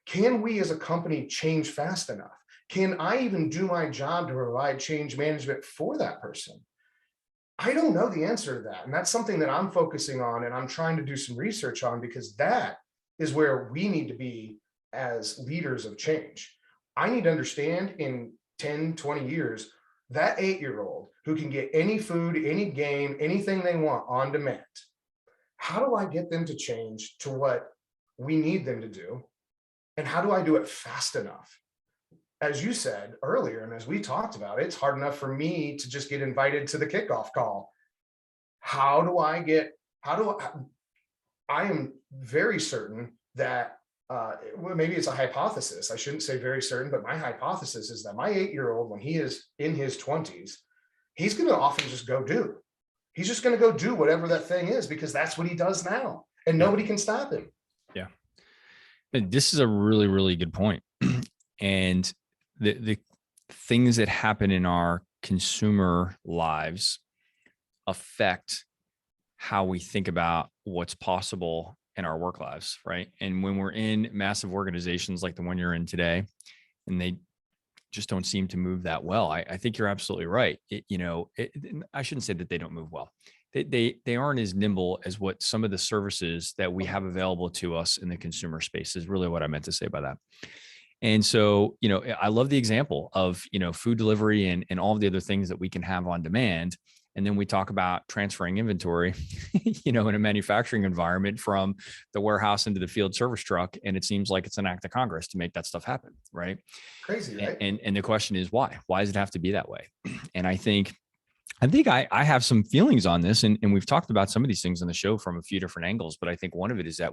S3: Can we as a company change fast enough? Can I even do my job to provide change management for that person? I don't know the answer to that. And that's something that I'm focusing on and I'm trying to do some research on because that is where we need to be as leaders of change. I need to understand in 10, 20 years, that 8-year-old who can get any food, any game, anything they want on demand. How do I get them to change to what we need them to do? And how do I do it fast enough? As you said earlier, and as we talked about, it's hard enough for me to just get invited to the kickoff call. I am very certain that, well, maybe it's a hypothesis. I shouldn't say very certain, but my hypothesis is that my 8-year-old, when he is in his 20s, he's going to often just go do. He's just going to go do whatever that thing is because that's what he does now. And nobody can stop him.
S1: Yeah. This is a really, really good point. And the things that happen in our consumer lives affect how we think about what's possible in our work lives, right? And when we're in massive organizations like the one you're in today, and they just don't seem to move that well, I think you're absolutely right. I shouldn't say that they don't move well. They aren't as nimble as what some of the services that we have available to us in the consumer space is really what I meant to say by that. And so, I love the example of, food delivery and all of the other things that we can have on demand. And then we talk about transferring inventory, in a manufacturing environment from the warehouse into the field service truck. And it seems like it's an act of Congress to make that stuff happen. Right.
S3: Crazy, right?
S1: And the question is why? Why does it have to be that way? And I think I have some feelings on this, and we've talked about some of these things on the show from a few different angles. But I think one of it is that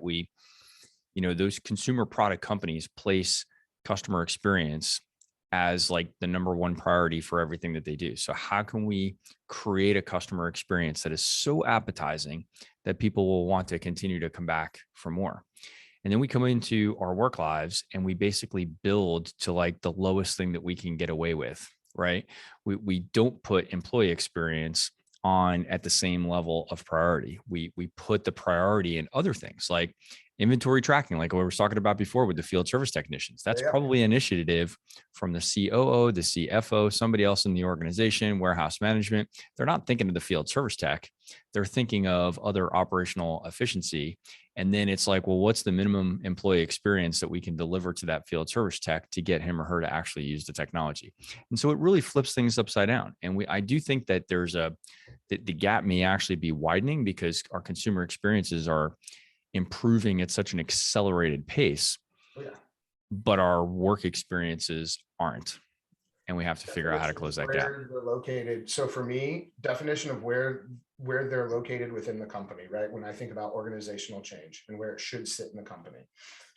S1: those consumer product companies place customer experience as like the number one priority for everything that they do. So how can we create a customer experience that is so appetizing that people will want to continue to come back for more? And then we come into our work lives and we basically build to like the lowest thing that we can get away with, right? We don't put employee experience on at the same level of priority. We put the priority in other things like inventory tracking, like we were talking about before with the field service technicians. That's probably an initiative from the COO, the CFO, somebody else in the organization, warehouse management. They're not thinking of the field service tech. They're thinking of other operational efficiency. And then it's like, well, what's the minimum employee experience that we can deliver to that field service tech to get him or her to actually use the technology? And so it really flips things upside down. And I do think that the gap may actually be widening because our consumer experiences are improving at such an accelerated pace, but our work experiences aren't. And we have to figure out how to close that gap.
S3: Where they're located. So for me, definition of where they're located within the company, right? When I think about organizational change and where it should sit in the company.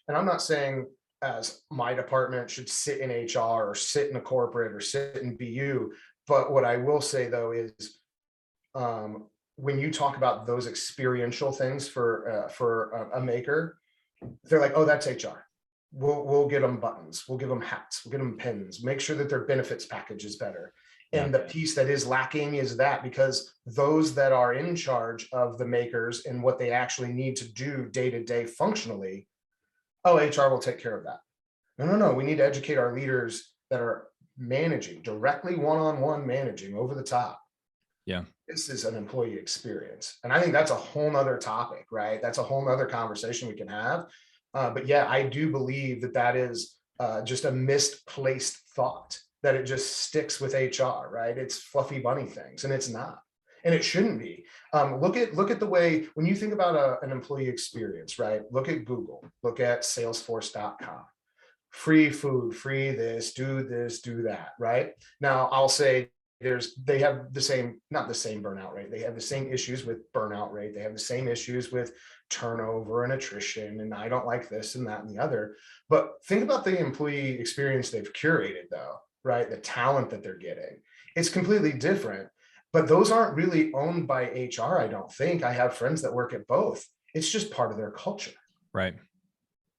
S3: And I'm not saying as my department should sit in HR or sit in a corporate or sit in BU, but what I will say though is, when you talk about those experiential things for a maker, they're like, oh, that's HR. we'll get them buttons, we'll give them hats, we'll get them pins, make sure that their benefits package is better.
S1: Yeah.
S3: And the piece that is lacking is that, because those that are in charge of the makers and what they actually need to do day to day functionally, oh, HR will take care of that. No. We need to educate our leaders that are managing directly, one-on-one managing over the top.
S1: Yeah.
S3: This is an employee experience. And I think that's a whole nother topic, right? That's a whole nother conversation we can have. But yeah, I do believe that that is just a misplaced thought, that it just sticks with HR, right? It's fluffy bunny things, and it's not, and it shouldn't be. Look at the way, when you think about an employee experience, right? Look at Google, look at Salesforce.com, free food, free this, do that, right? Now I'll say they have the same, not the same burnout rate. They have the same issues with burnout rate. They have the same issues with turnover and attrition. And I don't like this and that and the other. But think about the employee experience they've curated though, right? The talent that they're getting. It's completely different. But those aren't really owned by HR, I don't think. I have friends that work at both. It's just part of their culture.
S1: Right.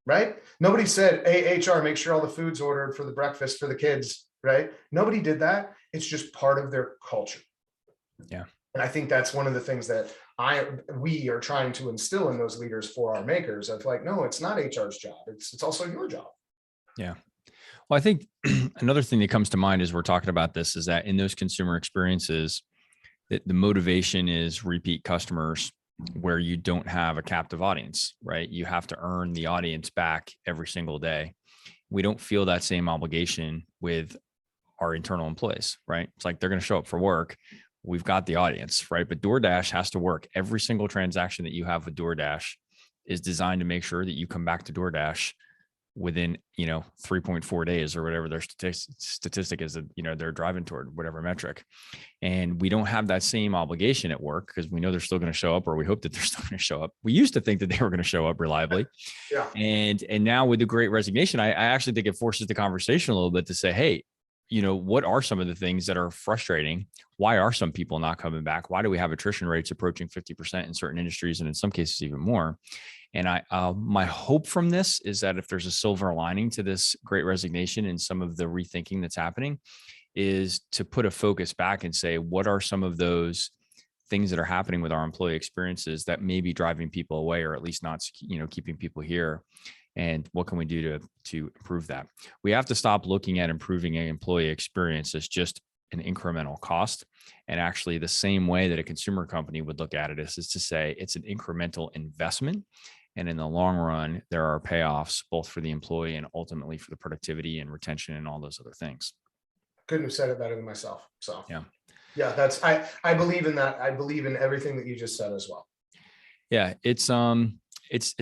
S3: Right? Nobody said, hey, HR, make sure all the food's ordered for the breakfast for the kids, right? Nobody did that. It's just part of their culture.
S1: Yeah. And
S3: I think that's one of the things that we are trying to instill in those leaders for our makers, of like, no, it's not HR's job. It's also your job.
S1: Yeah. Well, I think another thing that comes to mind as we're talking about this is that in those consumer experiences, the motivation is repeat customers, where you don't have a captive audience, right? You have to earn the audience back every single day. We don't feel that same obligation with our internal employees, right? It's like they're going to show up for work. We've got the audience, right? But DoorDash has to work. Every single transaction that you have with DoorDash is designed to make sure that you come back to DoorDash within, 3.4 days or whatever their statistic is that, they're driving toward, whatever metric. And we don't have that same obligation at work because we know they're still going to show up, or we hope that they're still going to show up. We used to think that they were going to show up reliably.
S3: Yeah.
S1: And now with the Great Resignation, I actually think it forces the conversation a little bit to say, hey, what are some of the things that are frustrating? Why are some people not coming back? Why do we have attrition rates approaching 50% in certain industries, and in some cases even more? And my hope from this is that if there's a silver lining to this Great Resignation and some of the rethinking that's happening, is to put a focus back and say, what are some of those things that are happening with our employee experiences that may be driving people away, or at least not, keeping people here? And what can we do to improve that? We have to stop looking at improving an employee experience as just an incremental cost. And actually the same way that a consumer company would look at it is to say it's an incremental investment. And in the long run, there are payoffs both for the employee and ultimately for the productivity and retention and all those other things.
S3: Couldn't have said it better than myself. So
S1: yeah,
S3: that's, I believe in that. I believe in everything that you just said as well.
S1: Yeah, it's an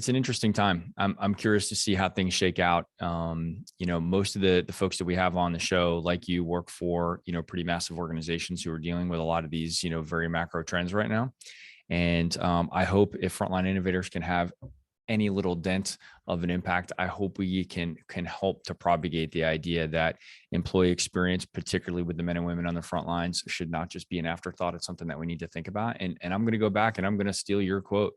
S1: interesting time. I'm curious to see how things shake out. Most of the folks that we have on the show, like you, work for, pretty massive organizations who are dealing with a lot of these, very macro trends right now. And I hope if Frontline Innovators can have any little dent of an impact, I hope we can help to propagate the idea that employee experience, particularly with the men and women on the front lines, should not just be an afterthought. It's something that we need to think about. And I'm going to go back and I'm going to steal your quote,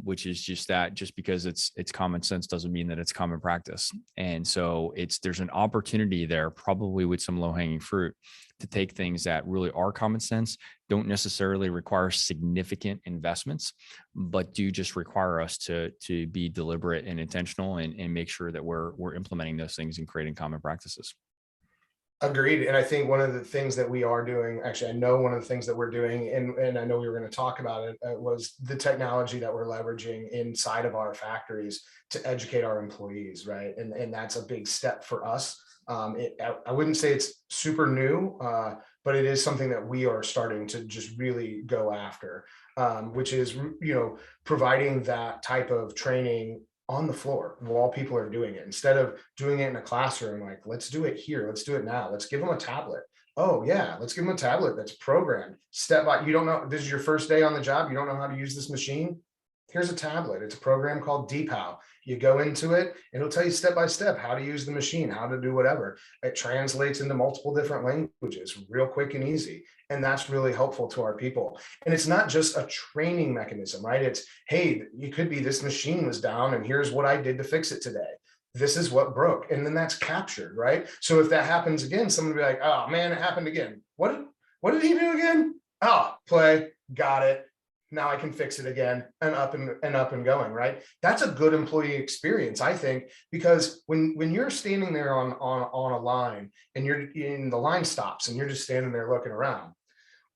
S1: which is just that just because it's common sense doesn't mean that it's common practice. And so there's an opportunity there, probably with some low-hanging fruit, to take things that really are common sense, don't necessarily require significant investments, but do just require us to be deliberate and intentional and make sure that we're implementing those things and creating common practices.
S3: Agreed. And I think one of the things that we are doing, actually, I know one of the things that we're doing, and I know we were going to talk about it, was the technology that we're leveraging inside of our factories to educate our employees, right? And that's a big step for us. I wouldn't say it's super new, but it is something that we are starting to just really go after, which is, providing that type of training on the floor while people are doing it, instead of doing it in a classroom. Like, let's do it here. Let's do it now. Let's give them a tablet. Oh yeah. Let's give them a tablet that's programmed step by, you don't know, this is your first day on the job. You don't know how to use this machine. Here's a tablet. It's a program called DPOW. You go into it, and it'll tell you step by step how to use the machine, how to do whatever. It translates into multiple different languages real quick and easy. And that's really helpful to our people. And it's not just a training mechanism, right? It's, hey, you could be, this machine was down and here's what I did to fix it today. this is what broke. And then that's captured, right? So if that happens again, someone will be like, oh man, it happened again. What did he do again? Oh, play, got it. Now I can fix it again, and up and going, right? That's a good employee experience, I think, because when you're standing there on a line and the line stops and you're just standing there looking around,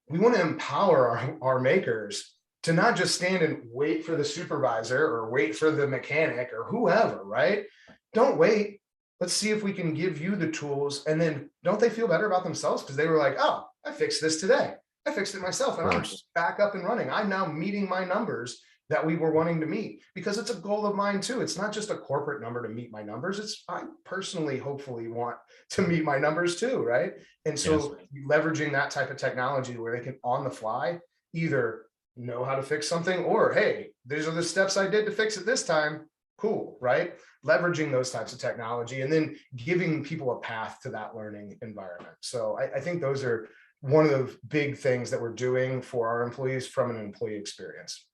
S3: we want to empower our makers to not just stand and wait for the supervisor or wait for the mechanic or whoever, right? Don't wait. Let's see if we can give you the tools. And then don't they feel better about themselves because they were like, oh, I fixed this today. I fixed it myself and I'm just back up and running. I'm now meeting my numbers that we were wanting to meet, because it's a goal of mine too. It's not just a corporate number to meet my numbers. I personally, hopefully want to meet my numbers too, right? And so leveraging that type of technology where they can on the fly either know how to fix something or, hey, these are the steps I did to fix it this time. Cool, right? Leveraging those types of technology and then giving people a path to that learning environment. So I think those are one of the big things that we're doing for our employees from an employee experience.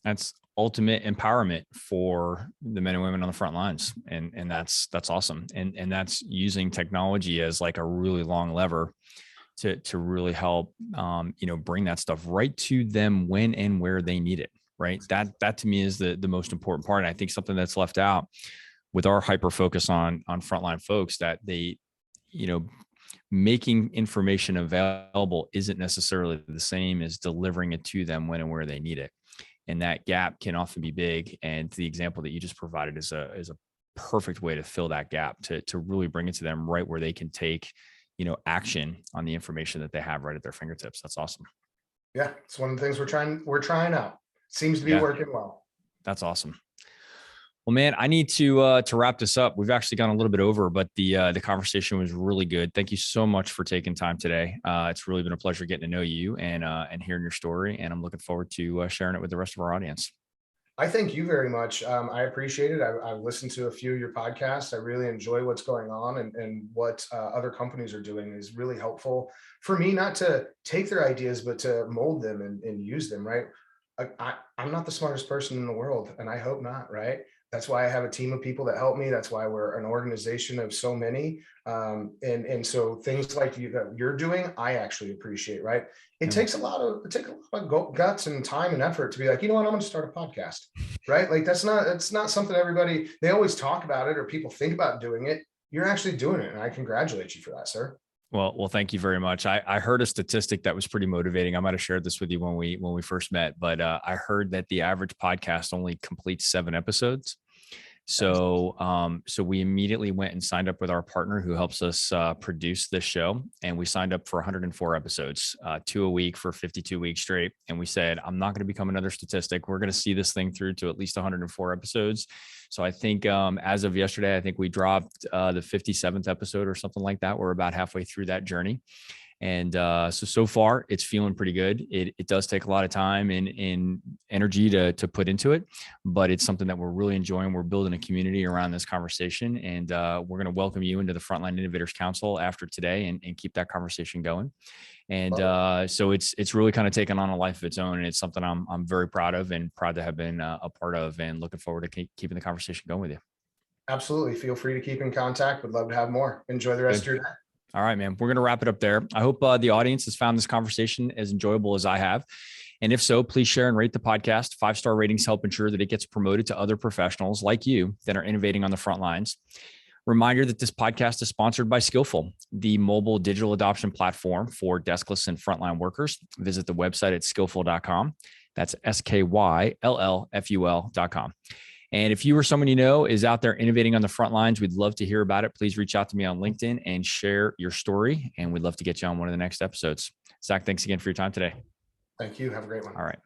S1: That's ultimate empowerment for the men and women on the front lines. And that's awesome. And that's using technology as like a really long lever to really help, bring that stuff right to them when and where they need it. Right. That to me is the most important part. And I think something that's left out with our hyper focus on frontline folks, that they, making information available isn't necessarily the same as delivering it to them when and where they need it. And that gap can often be big. And the example that you just provided is a perfect way to fill that gap, to really bring it to them right where they can take, action on the information that they have right at their fingertips. That's awesome.
S3: Yeah. It's one of the things we're trying out. Seems to be working well.
S1: That's awesome. Well, man, I need to wrap this up. We've actually gone a little bit over, but the conversation was really good. Thank you so much for taking time today. It's really been a pleasure getting to know you and hearing your story. And I'm looking forward to sharing it with the rest of our audience.
S3: I thank you very much. I appreciate it. I've listened to a few of your podcasts. I really enjoy what's going on, and what other companies are doing is really helpful for me, not to take their ideas, but to mold them and use them, right? I'm not the smartest person in the world, and I hope not, right? That's why I have a team of people that help me. That's why we're an organization of so many. And so things like that you're doing, I actually appreciate, right? It takes a lot of guts and time and effort to be like, you know what, I'm going to start a podcast, right? Like it's not something they always talk about it or people think about doing it. You're actually doing it. And I congratulate you for that, sir.
S1: Well, thank you very much. I heard a statistic that was pretty motivating. I might have shared this with you when we first met, but I heard that the average podcast only completes 7 episodes. So we immediately went and signed up with our partner who helps us produce this show. And we signed up for 104 episodes, 2 a week for 52 weeks straight. And we said, I'm not going to become another statistic. We're going to see this thing through to at least 104 episodes. So I think as of yesterday, I think we dropped the 57th episode or something like that. We're about halfway through that journey. And so far it's feeling pretty good. It does take a lot of time and energy to put into it, but it's something that we're really enjoying. We're building a community around this conversation, and we're going to welcome you into the Frontline Innovators Council after today and keep that conversation going. And so it's really kind of taken on a life of its own, and it's something I'm very proud of and proud to have been a part of, and looking forward to keeping the conversation going with you.
S3: Absolutely. Feel free to keep in contact. Would love to have more. Enjoy the rest of your day.
S1: All right, man, we're going to wrap it up there. I hope the audience has found this conversation as enjoyable as I have. And if so, please share and rate the podcast. 5-star ratings help ensure that it gets promoted to other professionals like you that are innovating on the front lines. Reminder that this podcast is sponsored by Skillful, the mobile digital adoption platform for deskless and frontline workers. Visit the website at skillful.com. That's SKYLLFUL.com. And if you or someone you know is out there innovating on the front lines, we'd love to hear about it. Please reach out to me on LinkedIn and share your story. And we'd love to get you on one of the next episodes. Zach, thanks again for your time today.
S3: Thank you. Have a great one.
S1: All right.